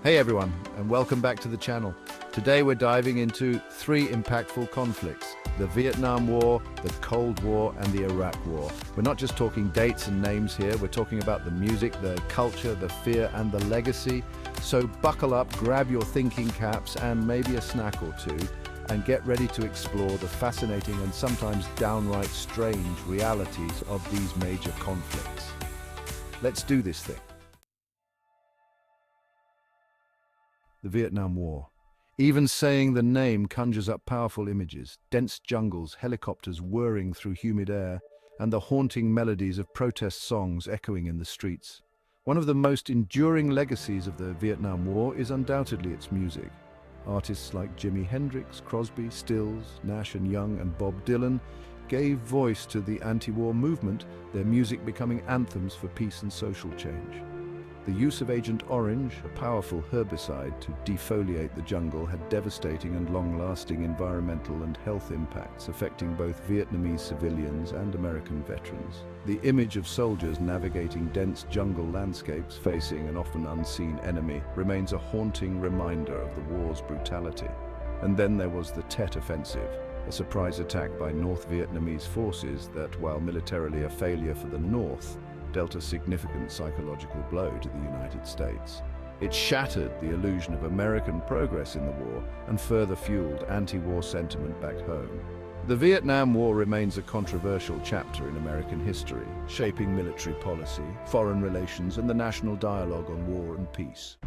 Hey everyone, and welcome back to the channel. Today we're diving into three impactful conflicts: the Vietnam War, the Cold War, and the Iraq War. We're not just talking dates and names here, we're talking about the music, the culture, the fear, and the legacy. So buckle up, grab your thinking caps, and maybe a snack or two, and get ready to explore the fascinating and sometimes downright strange realities of these major conflicts. Let's do this thing. The Vietnam War. Even saying the name conjures up powerful images: dense jungles, helicopters whirring through humid air, and the haunting melodies of protest songs echoing in the streets. One of the most enduring legacies of the Vietnam War is undoubtedly its music. Artists like Jimi Hendrix, Crosby, Stills, Nash and Young, and Bob Dylan gave voice to the anti-war movement, their music becoming anthems for peace and social change. The use of Agent Orange, a powerful herbicide to defoliate the jungle, had devastating and long-lasting environmental and health impacts, affecting both Vietnamese civilians and American veterans. The image of soldiers navigating dense jungle landscapes, facing an often unseen enemy, remains a haunting reminder of the war's brutality. And then there was the Tet Offensive, a surprise attack by North Vietnamese forces that, while militarily a failure for the North, dealt a significant psychological blow to the United States. It shattered the illusion of American progress in the war and further fueled anti-war sentiment back home. The Vietnam War remains a controversial chapter in American history, shaping military policy, foreign relations, and the national dialogue on war and peace.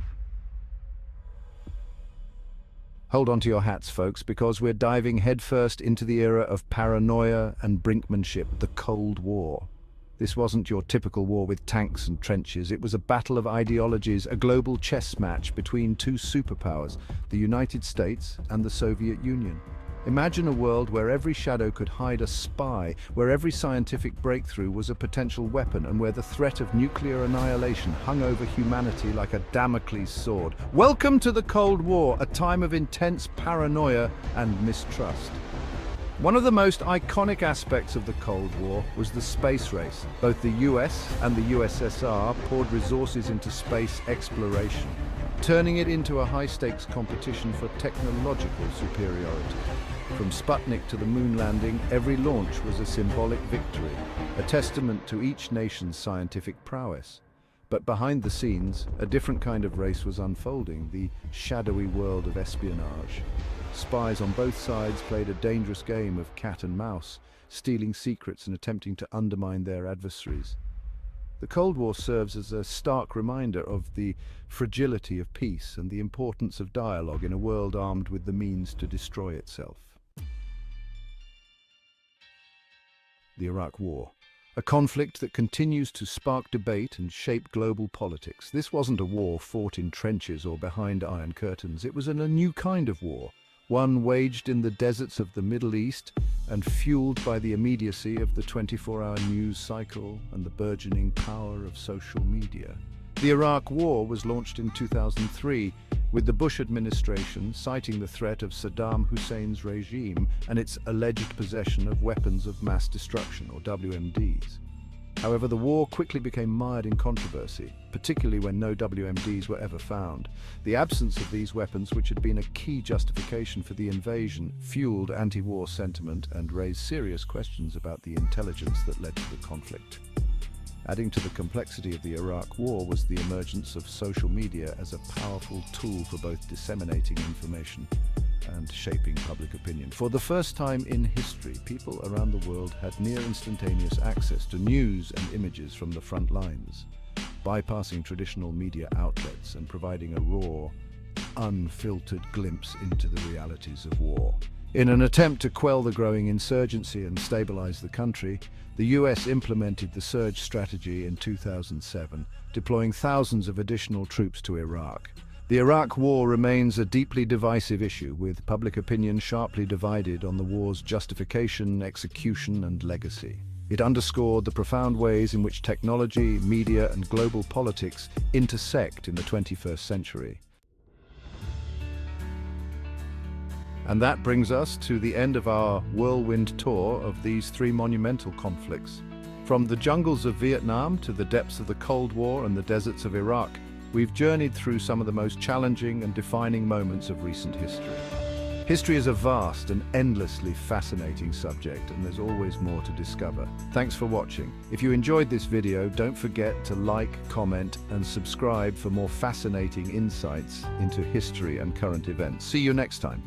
Hold on to your hats, folks, because we're diving headfirst into the era of paranoia and brinkmanship, the Cold War. This wasn't your typical war with tanks and trenches. It was a battle of ideologies, a global chess match between two superpowers, the United States and the Soviet Union. Imagine a world where every shadow could hide a spy, where every scientific breakthrough was a potential weapon, and where the threat of nuclear annihilation hung over humanity like a Damocles sword. Welcome to the Cold War, a time of intense paranoia and mistrust. One of the most iconic aspects of the Cold War was the space race. Both the US and the USSR poured resources into space exploration, turning it into a high-stakes competition for technological superiority. From Sputnik to the moon landing, every launch was a symbolic victory, a testament to each nation's scientific prowess. But behind the scenes, a different kind of race was unfolding, the shadowy world of espionage. Spies on both sides played a dangerous game of cat and mouse, stealing secrets and attempting to undermine their adversaries. The Cold War serves as a stark reminder of the fragility of peace and the importance of dialogue in a world armed with the means to destroy itself. The Iraq War. A conflict that continues to spark debate and shape global politics. This wasn't a war fought in trenches or behind iron curtains. It was a new kind of war, one waged in the deserts of the Middle East and fueled by the immediacy of the 24-hour news cycle and the burgeoning power of social media. The Iraq War was launched in 2003, with the Bush administration citing the threat of Saddam Hussein's regime and its alleged possession of weapons of mass destruction, or WMDs. However, the war quickly became mired in controversy, particularly when no WMDs were ever found. The absence of these weapons, which had been a key justification for the invasion, fueled anti-war sentiment and raised serious questions about the intelligence that led to the conflict. Adding to the complexity of the Iraq War was the emergence of social media as a powerful tool for both disseminating information and shaping public opinion. For the first time in history, people around the world had near instantaneous access to news and images from the front lines, bypassing traditional media outlets and providing a raw, unfiltered glimpse into the realities of war. In an attempt to quell the growing insurgency and stabilize the country, the US implemented the surge strategy in 2007, deploying thousands of additional troops to Iraq. The Iraq War remains a deeply divisive issue, with public opinion sharply divided on the war's justification, execution, and legacy. It underscored the profound ways in which technology, media, and global politics intersect in the 21st century. And that brings us to the end of our whirlwind tour of these three monumental conflicts. From the jungles of Vietnam to the depths of the Cold War and the deserts of Iraq, we've journeyed through some of the most challenging and defining moments of recent history. History is a vast and endlessly fascinating subject, and there's always more to discover. Thanks for watching. If you enjoyed this video, don't forget to like, comment, and subscribe for more fascinating insights into history and current events. See you next time.